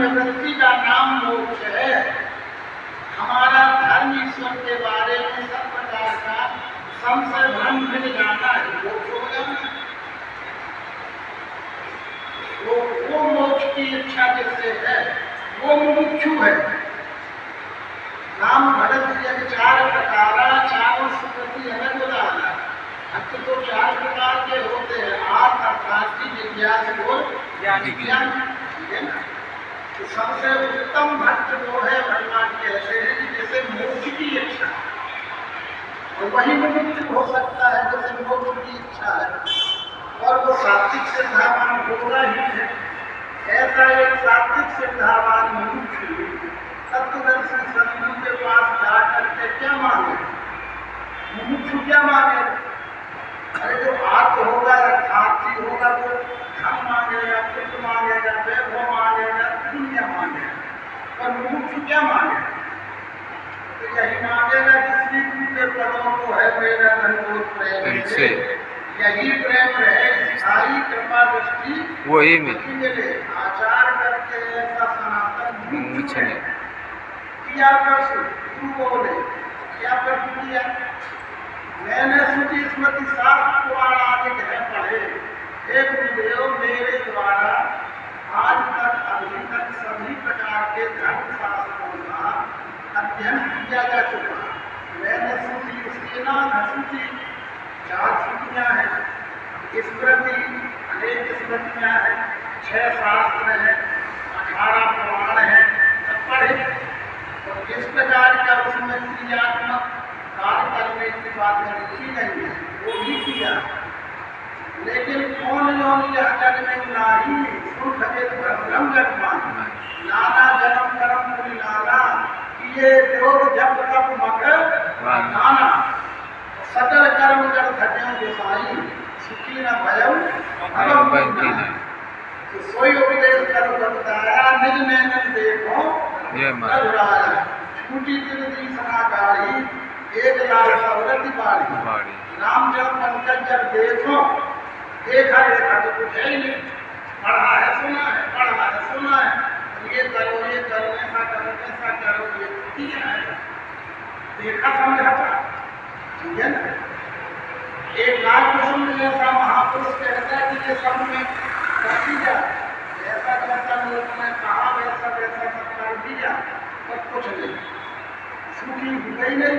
निवृत्ति का नाम मोक्ष है। हमारा धर्म ईश्वर के बारे में सब प्रकार का संशय भ्रम मिट जाना है, मोक्ष हो जाना। वो मोक्ष की इच्छा जिससे है वो मुमुक्षु है। नाम भटक चार प्रकार चारों सुकृति अलग उदाहरण। भक्त तो चार प्रकार के होते हैं, आत्म अर्थात जिज्ञास और ज्ञान। ठीक है ना? तो सबसे उत्तम भक्त जो है भगवान कहते हैं कि जैसे मोक्ष की इच्छा, और वही मुमुक्षु हो सकता है जैसे मोक्ष की इच्छा है, और वो सात्विक सिद्धावान होगा ही है। ऐसा एक सात्विक सिद्धावान मुमुक्षु तत्वदर्शी सदगुरु के पास जा करके क्या मांगे? मुमुक्षु क्या मांगे? अरे जो आत्म होगा, अर्थार्थी होगा, तो धन मांगेगा, पुत्र मांगेगा, वैभव मांगेगा, दुनिया मांगेगा। पर मुमुक्षु क्या मांगे? तो यही मांगेगा कि श्री गुरु के पदों को है मेरा धनोत प्रेम से, यही प्रेम रहे, स्थायी कृपा दृष्टि वही मिले। आचार करके ऐसा सनातन मुमुक्षु है। किया प्रश्न गुरु बोले, क्या प्रश्न किया? मैंने श्रुति स्मृति शास्त्र पुराण आदि ग्रह पढ़े, हे गुरुदेव मेरे द्वारा आज तक अभी तक सभी प्रकार के धर्म शास्त्रों का अध्ययन किया जा चुका। मैंने श्रुति, उसके नाम है श्रुति, 4 श्रुतियाँ हैं, स्मृति अनेक स्मृतियाँ हैं, 6 शास्त्र हैं, 18 पुराण हैं, सब पढ़े। और इस प्रकार का उसमें क्रियात्मक कार्य करने की बात लिखी नहीं है, वो भी किया। लेकिन कौन लोग यह जग में नाही सुख ब्रह्म जगमान नाना जन्म कर्म कुल नाना, किए योग जब तब मकर नाना, सकल कर्म कर घटे गोसाई, सुखी न भयम। तो सोई उपदेश कर बताया, निज नैनन देखो घबराया, छूटी दिल दी सनाकारी, एक लाख सवरती बाड़ी। नाम जब पंकज जब देखो, देखा देखा तो कुछ है ही नहीं, पढ़ा है सुना है, पढ़ा है सुना है, ये करो ऐसा करो ये किया है, देखा समझा था। ठीक है ना? एक लाख कुसुम जैसा महापुरुष कहता है कि ये सब में कर दिया, ऐसा जैसा लोगों ने कहा वैसा वैसा सब कर दिया, पर कुछ नहीं, सुखी हुआ ही नहीं,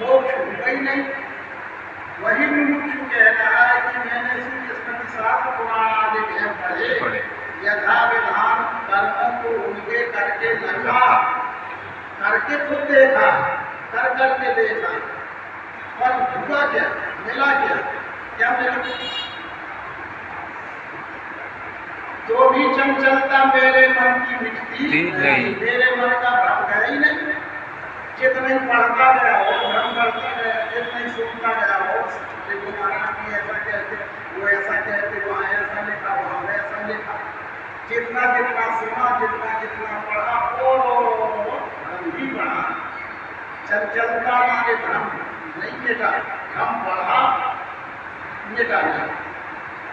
मोक्ष हुआ ही नहीं। वही मुमुक्षु कह रहा है कि मैंने स्मृति शास्त्र पुराण आदि ग्रह पढ़े, यथा विधान कर्मों को उनके करके लगा, करके खुद देखा, कर करके देखा, पर हुआ क्या, मिला क्या मिला? तो भी चंचलता मेरे मन की मिटती नहीं, मेरे मन का भ्रम गया ही नहीं। जितना ही पढ़ता गया और भ्रम करता गया, जितना ही सुनता गया और महाराज जी ऐसा कहते, वो ऐसा कहते, वहाँ ऐसा लिखा, वहाँ वैसा लिखा, जितना जितना सुना, जितना जितना पढ़ा, और भ्रम ही बढ़ा। चंचलता माने भ्रम नहीं मिटा, भ्रम बढ़ा, मिटा गया।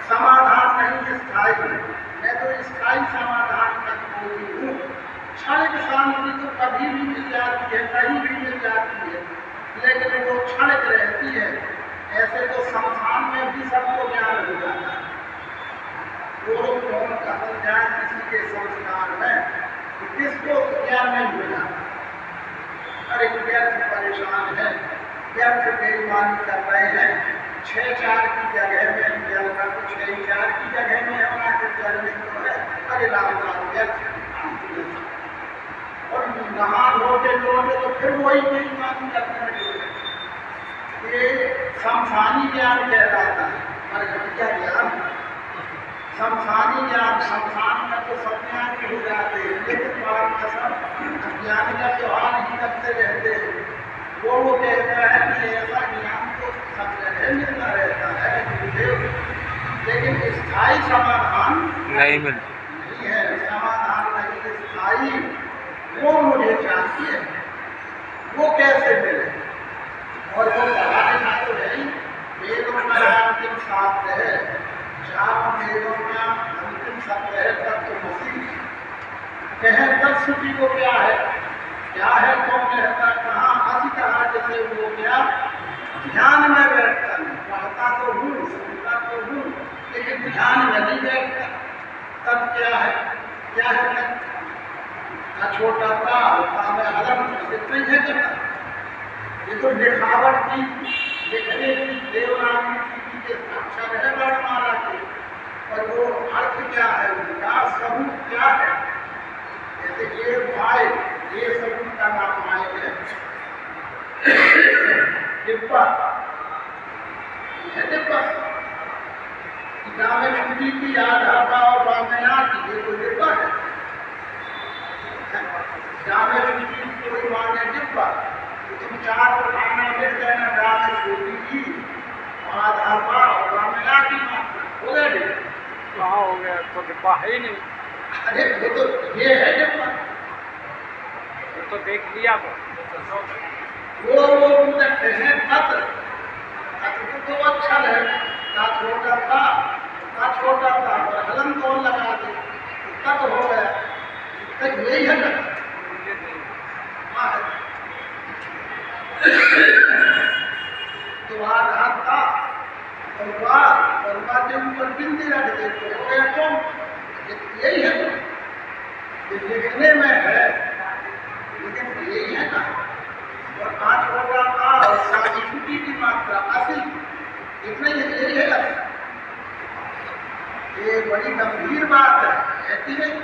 समाधान नहीं स्थायी, मैं तो स्थायी समाधान तक पहुंची हूँ। क्षणिक शांति तो कभी भी मिल जाती है, कहीं भी मिल जाती है, लेकिन वो क्षणिक रहती है। ऐसे तो संसार में भी सबको ज्ञान हो जाता है। कौन कहल जाए किसी के संस्कार में, तो किसको ज्ञान नहीं हो जाता? अरे व्यर्थ परेशान है, व्यर्थ बेईमानी कर रहे हैं, 6-4 की जगह में जल का तो 6-4 की जगह में होना के जल में तो है, अरे राम व्यर्थ। और नहा धोते तो फिर वही बेईमानी करने लगे। ये शमशानी ज्ञान कहलाता है, पर घटिया ज्ञान, शमशानी ज्ञान। शमशान में तो सब ज्ञान हो जाते हैं, लेकिन बाहर में सब ज्ञान का त्योहार ही करते रहते हैं। वो कहता है कि ऐसा ज्ञान तो सब जगह मिलता रहता है गुरुदेव, लेकिन स्थायी समाधान नहीं मिलता, नहीं है समाधान नहीं स्थायी। वो मुझे चाहिए, वो कैसे मिले? और वो पढ़ा लिखा तो है ही, वेदों का अंतिम शास्त्र है, 4 वेदों का अंतिम शब्द है तत्वमसि। कहे तत्सुखी को क्या है कौन कहता कहाँ हंसी कहा जैसे वो क्या ध्यान में बैठता नहीं, पढ़ता तो हूँ सुनता तो हूँ लेकिन ध्यान में नहीं बैठता। तब क्या है ना छोटा था में हलम नहीं है करता। ये तो दिखावट की दिखने की देवनागरी के अक्षर है वर्णमाला के, और वो अर्थ क्या है उनका सबूत क्या है। जैसे ये भाई ये सबूत का नाम आए है डिब्बा है डिब्बा में छुट्टी की याद आता और बामया की ये कोई डिब्बा है। गाँव में छुट्टी कोई मांगे डिब्बा तुम चार खाना मिल जाना गाँव में छोटी की आधा पाव बामया की बोले कहाँ हो गया तो डिब्बा है ही नहीं। अरे वो तो ये है डिब्बा तो देख लिया वो कहते हैं पत्र तो अच्छा है ना छोटा था और हलन तो लगा दे तब हो गया तक यही है ना। तो आधार था और जब ऊपर बिंदी रख दे तो हो गया कौन यही है तो लिखने में है लेकिन यही है ना। और 5 होगा का और 7 छुट्टी की मात्रा 80 इतना यही है। ये बड़ी गंभीर बात है ऐसी नहीं।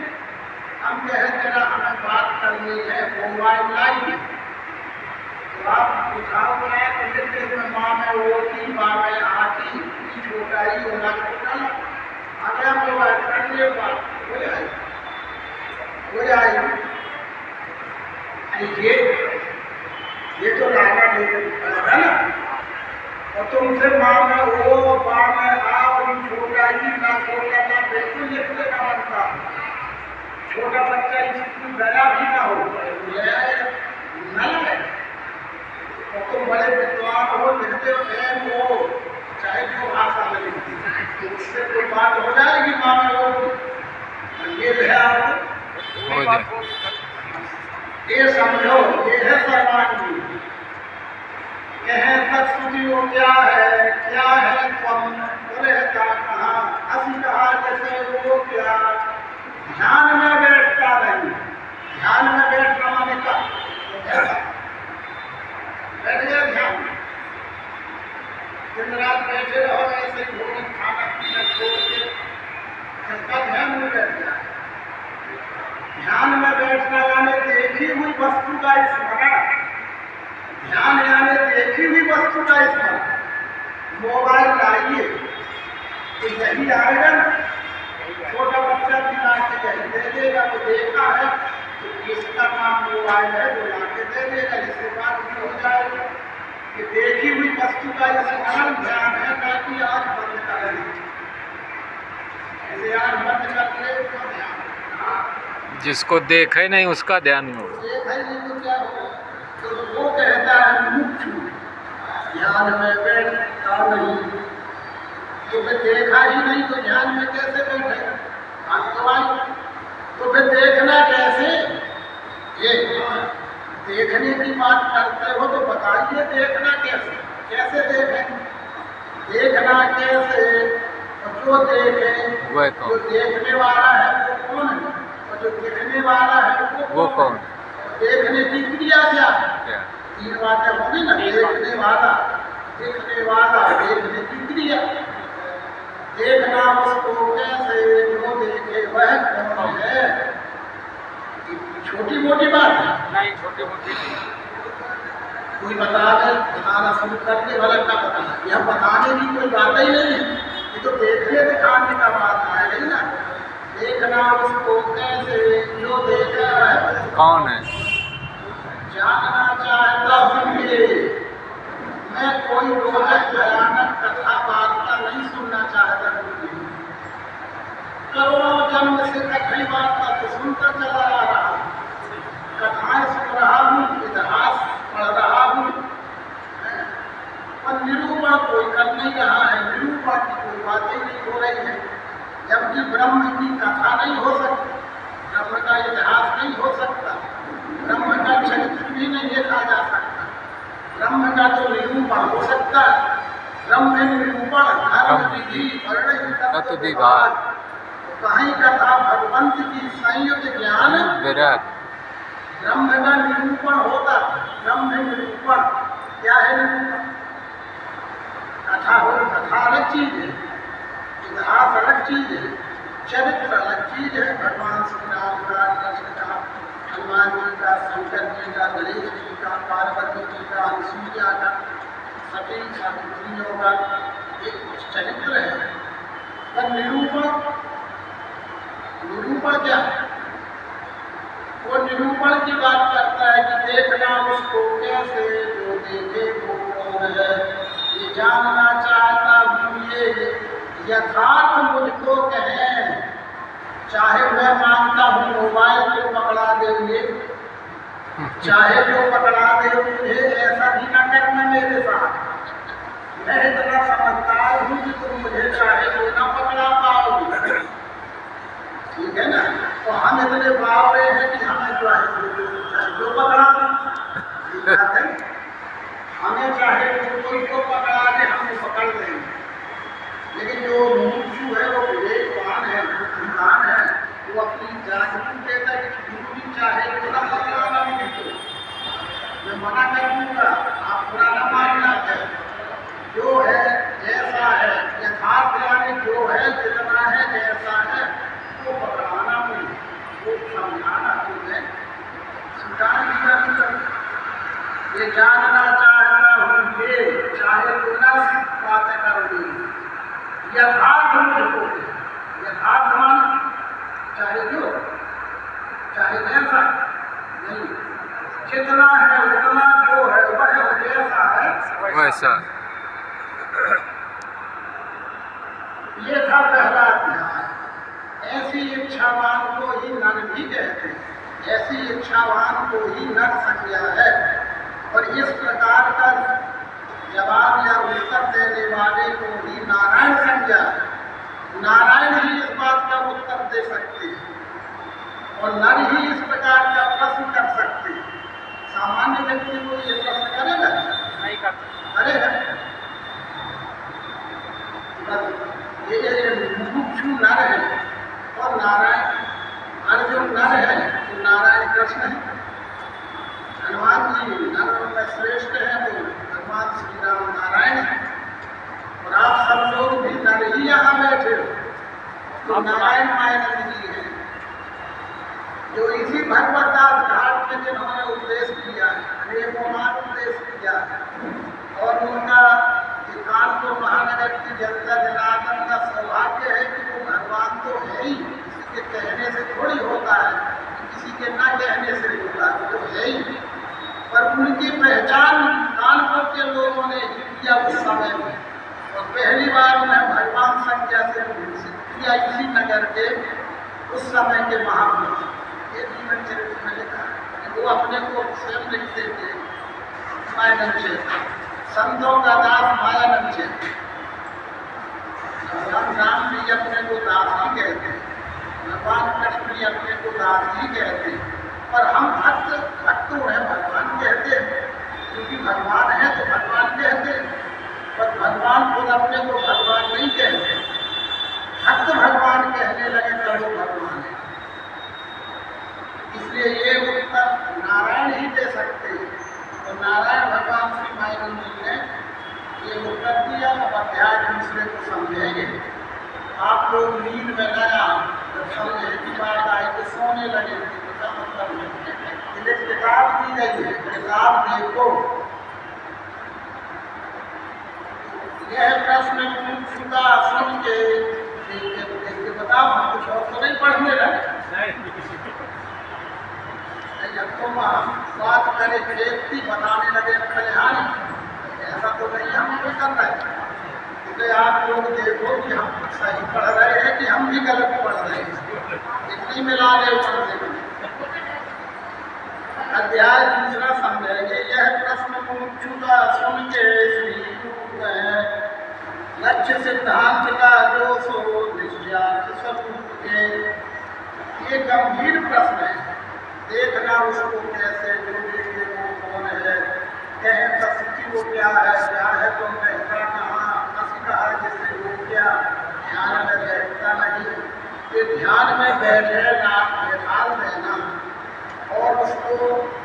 हम कहें जरा हमें बात करनी है मोबाइल लाइन तो आप उठाओगे तो लिखते में माँ में वो की माँ में आती छोटा ही होना छोटा आ गया मोबाइल कर लिए बात हो जाएगी। ये तो लाना नहीं है ना। और तुमसे माँ में वो माँ में आ और छोटा ही ना छोटा ना बिल्कुल लिखने का बनता। छोटा बच्चा स्कूल गया भी ना हो न है और तुम बड़े विद्वान हो लिखते हो चाहे जो भाषा में लिखती तो उससे कोई बात हो जाएगी माँ में वो ये ये समझो ये है सर्वांगी कहे तत्सुखी वो क्या है तुम बोले कहा हंसी कहा जैसे वो क्या ध्यान में बैठता नहीं। ध्यान में बैठना माने का बैठ गया ध्यान दिन रात बैठे रहो ऐसे भोजन खाना पीना छोड़ के सबका ध्यान में बैठ गया। ध्यान में बैठना यानी देखी हुई वस्तु का स्मरण। ध्यान यानी देखी हुई वस्तु का स्मरण। मोबाइल लाइए तो यही आएगा ना। छोटा बच्चा दिला के कहीं दे देगा तो देखा है तो इसका नाम मोबाइल है वो लाके दे देगा। इसके बाद भी हो जाएगा कि देखी हुई वस्तु का स्मरण ध्यान है ताकि आँख बंद कर ले ऐसे आँख बंद कर ले तो ध्यान। जिसको देखे नहीं उसका ध्यान हो देखा नहीं तो क्या होगा तो वो कहता है मुख्य ध्यान में बैठता नहीं। तो फिर देखा ही नहीं तो ध्यान में कैसे बैठेगा। तो फिर देखना कैसे ये देखने की बात करते हो तो बताइए देखना कैसे देखें। देखना कैसे जो देखे जो देखने वाला है वो कौन है और जो देखने वाला है वो कौन। देखने की क्रिया क्या है 3 बातें होगी ना। देखने वाला देखने की क्रिया देखना उसको कैसे जो देखे वह कौन है। छोटी मोटी बात है नहीं छोटी मोटी कोई बता दे बताना शुरू करने वाला का बताना यह बताने की कोई बात ही नहीं है। ये तो देखने दिखाने का बात है नहीं ना। देखना उसको कैसे जो देखा है कौन है। जानना चाहता हूँ ये मैं कोई रोचक भयानक कथा वार्ता नहीं सुनना चाहता हूँ। करोड़ों जन्म से कथनी वार्ता तो सुनता चला आ रहा कथाएं सुन रहा हूँ इतिहास पढ़ रहा हूँ पर निरूपण कोई कर नहीं रहा है। निरूपण की कोई बातें नहीं हो रही है जबकि ब्रह्म की कथा नहीं हो सकती। ब्रह्म का इतिहास नहीं हो सकता, ब्रह्म का चरित्र भी नहीं देखा जा सकता, ब्रह्म का तो निरूपण हो सकता है। ब्रह्म निरूपण धर्म विधि वर्ण तत्व विभाग, कहीं कथा भगवंत की संयुक्त ज्ञान विराट ब्रह्म का निरूपण होता। ब्रह्म निरूपण क्या है? निरूपण कथा हो, कथा अलग चीज है, इतिहास अलग चीज है, चरित्र अलग चीज है। भगवान श्री राम का, कृष्ण का, हनुमान जी का, शंकर जी का, गणेश जी का, पार्वती जी का, अनुसुईया का, सभी सावित्रियों का एक चरित्र है। पर निरूपण, निरूपण क्या है? वो निरूपण की बात करता है कि देखना उसको कैसे, जो देखे वो कौन है, ये जानना चाहता हूँ ये यथार्थ मुझको कहें। चाहे मैं मानता हूँ मोबाइल को पकड़ा देंगे, चाहे जो पकड़ा दे मुझे, ऐसा भी ना करना मेरे साथ। मैं इतना समझदार हूँ कि तुम मुझे चाहे तो ना पकड़ा पाओगे, ठीक है ना? तो हम इतने बावरे हैं कि हमें चाहे जो पकड़ा दे, हमें चाहे कोई को पकड़ा दे, हमें पकड़ देंगे। लेकिन जो मुमुक्षु है, वो विवेकवान है, बुद्धिमान है, वो अपनी जागरूक देता है कि गुरु भी चाहे तो ना पकड़ाना मुझको, मैं मना कर दूंगा, आप बुरा ना मानना है। जो है जैसा है, यथार्थ यानी जो है, जितना है, जैसा है, वो पकड़ाना मुझे, वो समझाना तुम्हें, स्वीकार किया तुम। ये जानना चाहता हूँ ये, चाहे तो ना बातें करोगे, यथार्थ मुझको, यथार्थ मान चाहे जो, चाहे जैसा नहीं, जितना है उतना, जो है वह जैसा है वैसा। ये था पहला अध्याय। ऐसी इच्छावान को ही नर भी कहते हैं, ऐसी इच्छावान को ही नर संज्ञा है। और इस प्रकार का जवाब या उत्तर देने वाले को ही नारायण संज्ञा है। नारायण ही इस बात का उत्तर दे सकते हैं और नर ही इस प्रकार का प्रश्न कर सकते हैं। सामान्य व्यक्ति को ये प्रश्न करेगा नहीं, करेगा? ये मुमुक्षु नर है और नारायण, अर्जुन नर है तो नारायण कृष्ण है, हनुमान जी नर में श्रेष्ठ है तो भगवान श्री राम नारायण है। और आप सब लोग भी नर ही यहाँ बैठे हो तो नारायण मायने जी है, जो इसी भगवतदास घाट में जिन्होंने उपदेश किया है, अनेकों बार उपदेश किया है, और उनका कानपुर महानगर की जनता जनार्दन का सौभाग्य है कि वो भगवान तो है ही, किसी के कहने से थोड़ी होता है, किसी के ना कहने से होता है, तो है ही। पर उनकी पहचान कानपुर के लोगों ने ही किया उस समय में, और पहली बार उन्हें भगवान संज्ञा से किया इसी नगर के उस समय के महापुरुष। ये जीवन चरित्र में लिखा है, वो अपने को स्वयं लिखते थे मायानंद चेत, संतों का दास मायानंद चेत। भगवान राम भी अपने को दास ही कहते हैं, भगवान कृष्ण भी अपने को दास ही कहते हैं, पर हम भक्त उन्हें भगवान कहते हैं, क्योंकि भगवान है तो भगवान कहते हैं, पर भगवान खुद अपने को भगवान नहीं कहते। भक्त भगवान कहने लगे तो वो भगवान है। इसलिए ये उत्तर नारायण ही दे सकते हैं। तो नारायण भगवान श्री मायानंद जी ने ये उत्तर दिया। अब अध्याय दूसरे को समझेंगे। आप लोग नींद में लगा जब समझे की बात आई तो सोने लगे, इसका मतलब है किताब दी गई है, किताब देखो। यह प्रश्न मुमुक्षुता सुन के बताओ, हम कुछ और तो नहीं पढ़ने लगे। जब तुम बात करे व्यक्ति बताने लगे कल्याण, ऐसा तो नहीं हम भी कर रहे हैं। इसलिए आप लोग देखो कि हम सही पढ़ रहे हैं कि हम भी गलत पढ़ रहे हैं, इतनी मिला ले पढ़ने में। अध्याय दूसरा समझेंगे। यह प्रश्न मुमुक्षुता सुन के लक्ष्य सिद्धांत का जो सो निश्चयार्थ स्वरूप के ये गंभीर देखना उसको कैसे, जो देखे वो कौन है, कहे सस्ती वो क्या है तो कहता कहाँ, हंसी कहा जैसे वो क्या, ध्यान में बैठता नहीं। ये ध्यान में बैठेगा, बैठाल देना और उसको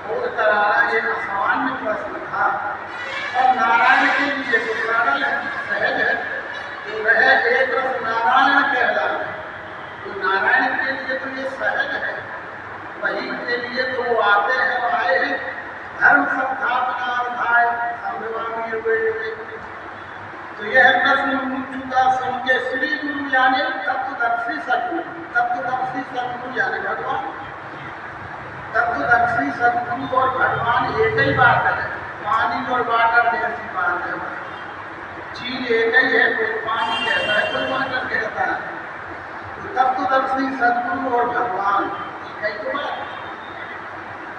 बोध कराना, ये असामान्य प्रश्न था। और नारायण के लिए जो सरल है, सहज है, जो रहे एक रस नारायण कहलाए, तो नारायण के लिए तो ये सहज है, वही के लिए तो वो आते हैं और आए हैं धर्म संस्थापना अर्थाय संभवामी हुए। तो यह प्रश्न पूछ चुका सुन के श्री गुरु यानी तत्वदर्शी सदगुरु, तत्वदर्शी सदगुरु यानी भगवान, तत्वदर्शी सदगुरु और भगवान एक ही बात है, पानी और वाटर जैसी बात है, चीज एक ही है, कोई पानी कहता है कोई वाटर कहता है। तो तत्वदर्शी सदगुरु और भगवान एक ही तो बात।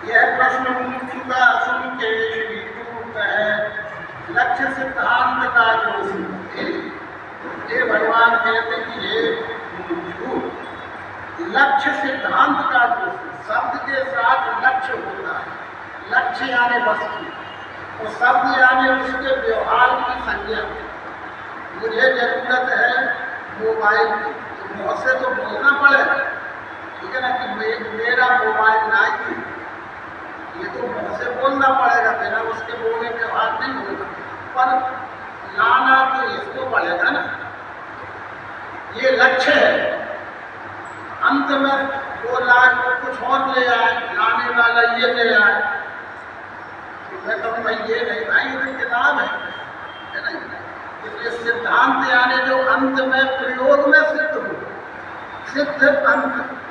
यह प्रश्न पूछ चुका सुन के श्री गुरु कहे लक्ष्य सिद्धांत का दोषी। ये भगवान कहते कि ये लक्ष्य सिद्धांत का दोषी, शब्द के साथ लक्ष्य होता है, लक्ष्य यानी वस्तु और शब्द यानी उसके व्यवहार की संज्ञा। मुझे जरूरत है मोबाइल की, तो मुँह से तो बोलना पड़ेगा, ठीक है ना, कि मेरा मोबाइल नहीं, ये तो मुँह से बोलना पड़ेगा, बिना उसके बोलने के बाद नहीं होगा, पर लाना तो इसको पड़ेगा ना, ये लक्ष्य है। अंत में वो लाख कुछ और ले आए, लाने वाला ये ले आए, तो मैं कहूँ भाई ये नहीं, भाई ये तो किताब है ना। इसलिए सिद्धांत यानी जो अंत में प्रयोग में सिद्ध हो, सिद्ध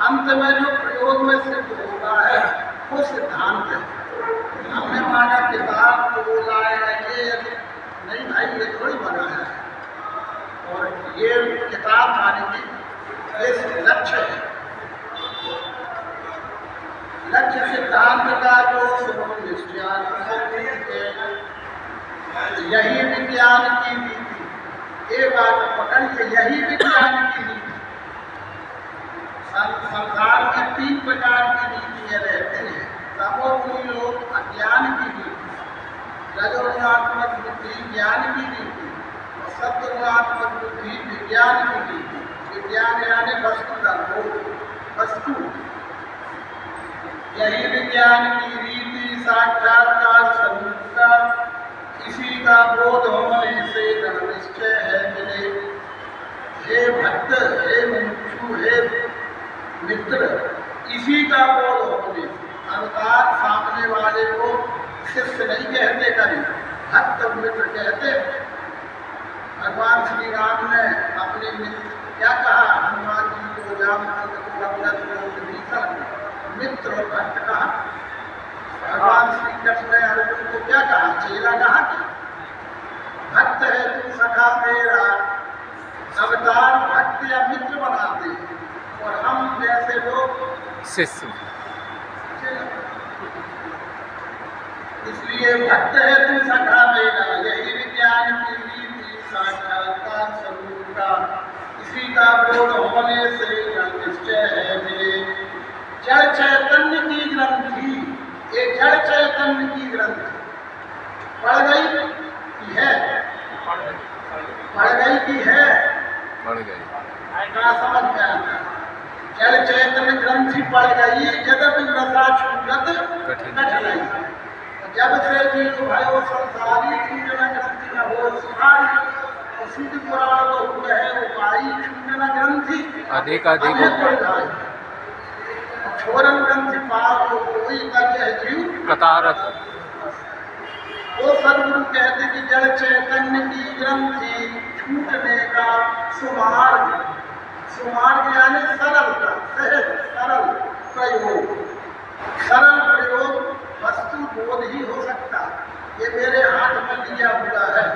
अंत में जो प्रयोग में सिद्ध होता है वो सिद्धांत है। हमने माना किताब तो वो लाया ये नहीं, भाई ये थोड़ी बनाया है, और ये किताब माने की ये लक्ष्य है। लक्ष्य सिद्धांत का जो यही विज्ञान की नीति, एक बात पकड़ के, यही विज्ञान की नीति। संसार में 3 प्रकार की नीतियाँ रहती हैं, तमोगुणी लोग अज्ञान की नीति, रजोगुणात्मक बुद्धि ज्ञान की नीति और सत्वगुणात्मक बुद्धि विज्ञान की नीति। विज्ञान यानी वस्तु का बोध, वस्तु। यही विज्ञान की रीति साक्षात्कार स्वरूप का, इसी का बोध होने से दृढ़ निश्चय है मिले। हे भक्त, हे मुमुक्षु, हे मित्र, इसी का बोध होने, अर्थात सामने वाले को शिष्य नहीं कहते कभी, भक्त मित्र कहते। भगवान श्री राम ने अपने मित्र क्या कहा, हनुमान जी को, जामवंत को, रघुनाथ को, विभीषण मित्र और भक्त कहा। भगवान श्री कृष्ण ने अर्जुन को क्या कहा, चेला कहा कि भक्त है तू सखा मेरा। अवतार भक्त या मित्र बनाते हैं और हम जैसे लोग शिष्य। इसलिए भक्त है तू सखा मेरा, यही विज्ञान की रीति साक्षात्कार स्वरूप का, इसी का बोध होने से निश्चय है मिले। जड़ चैतन्य की ग्रंथि, ये जड़ चैतन्य की ग्रंथि पढ़ गई कि है, पढ़ गई कि है, बढ़ गई, क्या समझ में आता। जड़ चैतन्य ग्रंथि पढ़ गई, जगत रसा छूटत कठिनाई। जब से जीव भयो संसारी छूटना ग्रंथि न हो सुधारी, और शुद्ध पुराण बहु है उपाई छूटना ग्रंथि अधिक अधिक छोरन ग्रंथि पाप को कोई कर जीव कतारत। वो सदगुरु कहते कि जड़ चैतन्य की ग्रंथि छूटने का सुमार्ग, सुमार्ग यानी सरलता, सहज सरल प्रयोग। सरल प्रयोग वस्तु बोध ही हो सकता। ये मेरे हाथ में लिया हुआ है,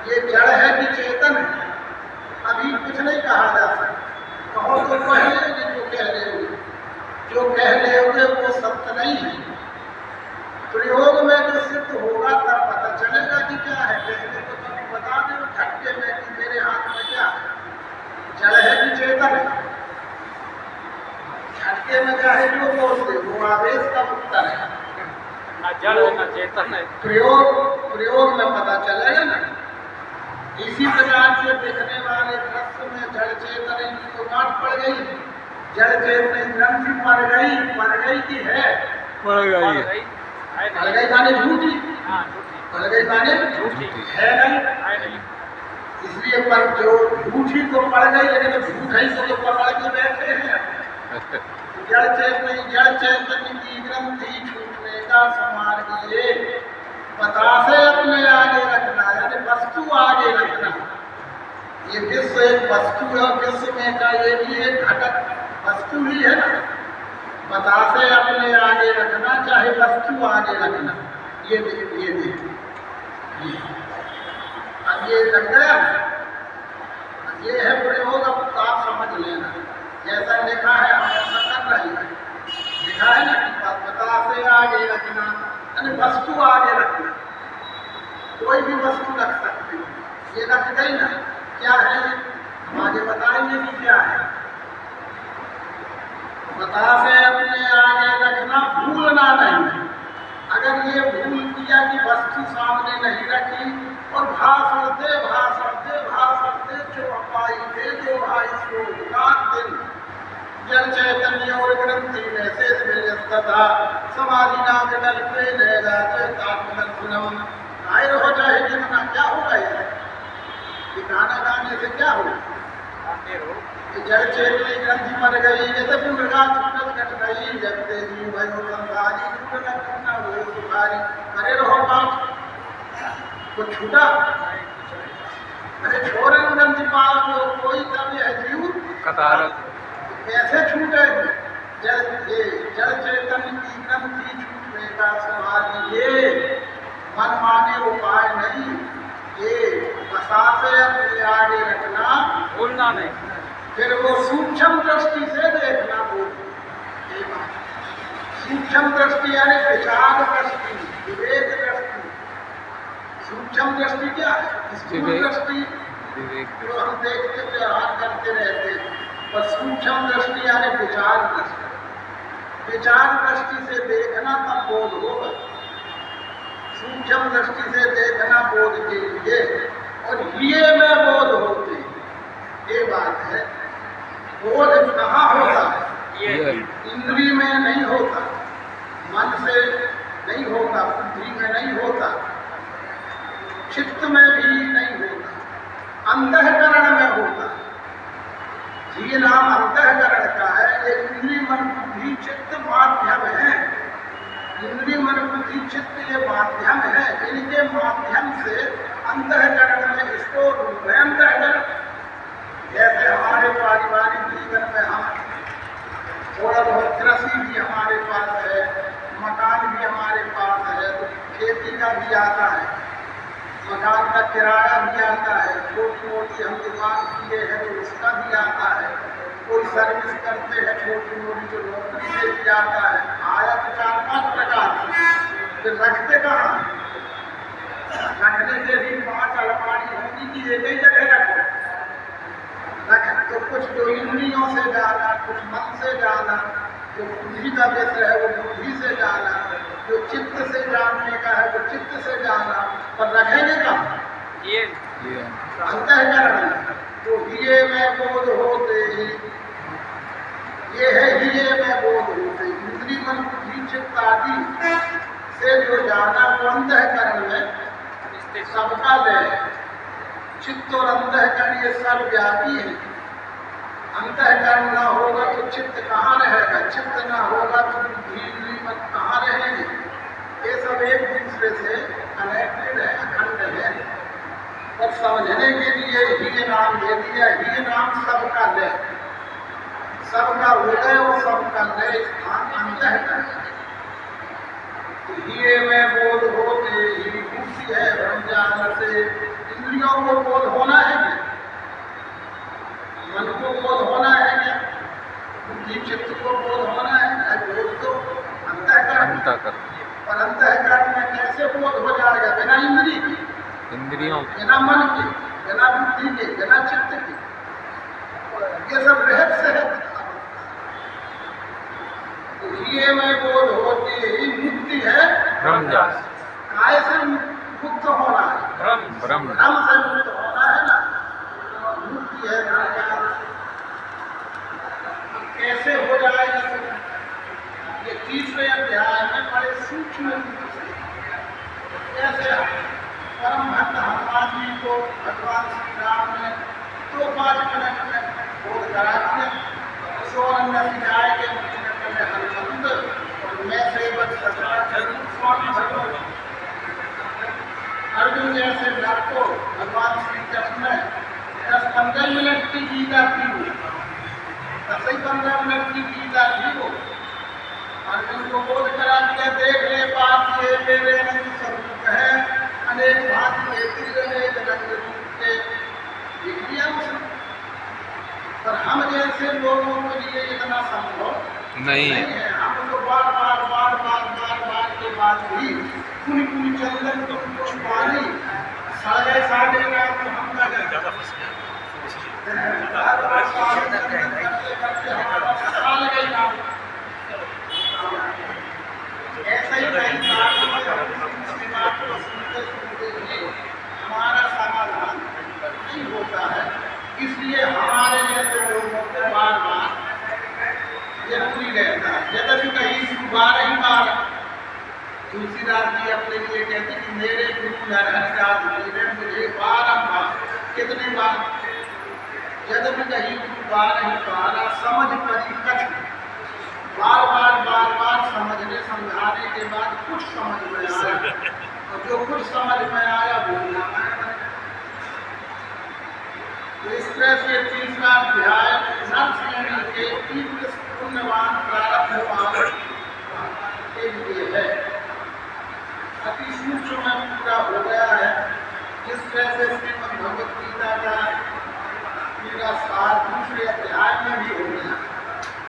ये जड़ है कि चेतन है, अभी कुछ नहीं कहा जा सकता। कहो तो पहले जो कह रहे हो, जो कह रहे होगे वो सत्य नहीं है। प्रयोग में जो सिद्ध होगा तब पता चलेगा कि क्या है। कहते तो कभी बता दे झटके में कि मेरे हाथ में क्या है, जड़ है कि चेतन है। झटके इसके में चाहे जो बोल दे वो आवेश का उत्तर है। ना जड़ है ना चेतन है। प्रयोग में पता चलेगा ना। इसी प्रकार से देखने वाले दृश्य में जड़ चेतन की तो गांठ पड़ गई। जड़ चेतन ग्रंथि पड़ गई की है? पड़ गई माने झूठी। पड़ गई माने झूठी है नहीं। इसलिए पर जो झूठी तो पड़ गई, लेकिन झूठ ही को तो पकड़ के बैठे हैं। जड़ चेतन की ग्रंथि छूटने का समार्ग ये पता से अपने आगे रखना, यानी वस्तु आगे रखना। ये विश्व एक वस्तु है और विश्व में का ये भी एक घटक वस्तु ही है ना। पता से अपने आगे रखना चाहे वस्तु आगे रखना। ये देखो अब ये लग गया। ये है प्रयोग। अब आप समझ लेना जैसा लिखा है हम ऐसा कर रहे हैं। लिखा है ना कि पता से आगे रखना यानी वस्तु आगे रखना। कोई भी वस्तु रख सकते हो। ये रख गई ना, क्या है हम आगे बताएंगे कि क्या है। पता से अपने आगे रखना, भूलना नहीं। अगर ये भूल किया कि वस्तु सामने नहीं रखी और भाषण दे चौपाई दे जो भाई सो दिन जड़ चैतन्य और ग्रंथि में शेष तथा समाधि नाम डल पे ले जाते तात्मनम आयर हो जाए कितना क्या होगा ये गाना गाने से क्या होगा? जड़ चेतनी ग्रंथि मर गई जैसे पुनर्गा छूटत घट गई जब तेजी भयो संसारी छूटत घटना वो सुखारी। अरे रहो बाप तो छूटा। अरे छोरन ग्रंथि पाल को कोई तब है जीव कतारत कैसे छूटे? जड़ चेतन की ग्रंथि छूटने का सवाल ये मन माने उपाय नहीं। ये बसा से अपने आगे रखना, भूलना नहीं। फिर वो सूक्ष्म दृष्टि से देखना। वो सूक्ष्म दृष्टि यानी विचार दृष्टि, विवेक दृष्टि। सूक्ष्म दृष्टि क्या है? स्थूल दृष्टि जो हम देखते व्यवहार करते रहते हैं, और सूक्ष्म दृष्टि यानी विचार दृष्टि। विचार दृष्टि से देखना तब बोध होगा। सूक्ष्म दृष्टि से देखना बोध के लिए, और ये में बोध होते ये बात है। बोध कहाँ होता है? इंद्रिय में नहीं होता, मन से नहीं होता, बुद्धि में नहीं होता, चित्त में भी नहीं होता, अंतःकरण में होता। ये नाम अंतःकरण का है। ये इंद्रिय मन बुद्धि चित्त माध्यम है। इंद्रिय मन बुद्धि चित्त ये माध्यम है। इनके माध्यम से अंतःकरण में इसको रूप है अंतःकरण। जैसे हमारे पारिवारिक जीवन में हम थोड़ा बहुत कृषि भी हमारे पास है, मकान भी हमारे पास है, तो खेती का भी आता है, मकान का किराया भी आता है, छोटी मोटी हम दुकान किए हैं तो उसका भी आता है, कोई सर्विस करते हैं छोटी मोटी जो नौकरी से भी आता है। आया तो 4-5 प्रकार। फिर रखते कहाँ? रखने के भी 5 अलमारी होगी कि एक ही जगह रखो। तो कुछ जो इंद्रियों से जाना, कुछ मन से जाना, जो बुद्धि का विषय है वो बुद्धि से जाना, जो चित्त से जानने का है वो चित्त से जाना। पर रखेंगे कहाँ? ये अंतःकरण। तो हिये में बोध होते ही, ये है हिये में बोध होते। इंद्रिय मन बुद्धि चित्त आदि से जो जाना वो अंतःकरण में सबका लय। चित्त और अंतःकरण ये सर्वव्यापी है। अंतःकरण न होगा तो चित्त कहाँ रहेगा? चित्त न होगा तो बुद्धि मन कहाँ रहेंगे? ये सब एक दूसरे से कनेक्टेड है, अखंड है। और समझने के लिए ही नाम दे दिया। ही नाम सबका लय, सबका उदय और सबका लय स्थान अंतःकरण। ये में बोध होते ही बुद्धि है ब्रह्मज्ञान से। इंद्रियों को बोध होना है क्या? मन को बोध होना है क्या? बुद्धि चित्त को बोध होना है क्या? बोध तो अंतःकरण। और अंतःकरण में कैसे बोध हो जाएगा? बिना इंद्रिय के, इंद्रियों, बिना मन के, बिना बुद्धि के, बिना चित्त के। ये सब रहस्य है। ये में बोध होती ही मुक्ति है। ब्रह्मजास काय से मुक्त होना है? ब्रह्म ब्रह्म से मुक्त होना है ना, तो मुक्ति है ब्रह्मजास। कैसे हो जाएगा? ये 30वें अध्याय में बड़े सूक्ष्म रूप से कैसे परम भक्त हनुमान जी को भगवान श्री राम ने 2-5 मिनट में बोध करा दिया। सोरण्य सिखाए के हनुमंत और मैं सेवक स्वामी भगवान अर्जुन जैसे भक्त को भगवान श्री कृष्ण ने 10-15 मिनट की गीता की, 10-15 मिनट की गीता की वो अर्जुन को बोध करा दिया। देख ले बात ये मेरे अनंत स्वरूप है, अनेक भांति के अनेक रंग रूप के दिख लिया उसने। पर हम जैसे लोगों के लिए इतना संभव नहीं है। हम तो बार के बाद भी कुनी चंदन कुछ पानी साढ़े रात को हम ज़्यादा फंस गया। ऐसा ही हमारा समाधान नहीं होता है। इसलिए हमारे जैसे लोगों को बार जरूरी रहता है। यद्यपि कहीं बार तुलसीदास जी अपने लिए कहते कि मेरे गुरु नरहरिदास जी ने मुझे बारंबार, कितने बार, यद्यपि कहीं बार समझ परी कछ, बार समझने समझाने के बाद कुछ समझ में आया, और जो कुछ समझ में आया बोलना है। तो इस तरह से 30वां अध्याय नर श्रेणी के तीव्र पुण्यवान प्रारब्धवान के लिए है। अति सूक्ष्म में पूरा हो गया है। जिस तरह से श्रीमद् भगवद गीता का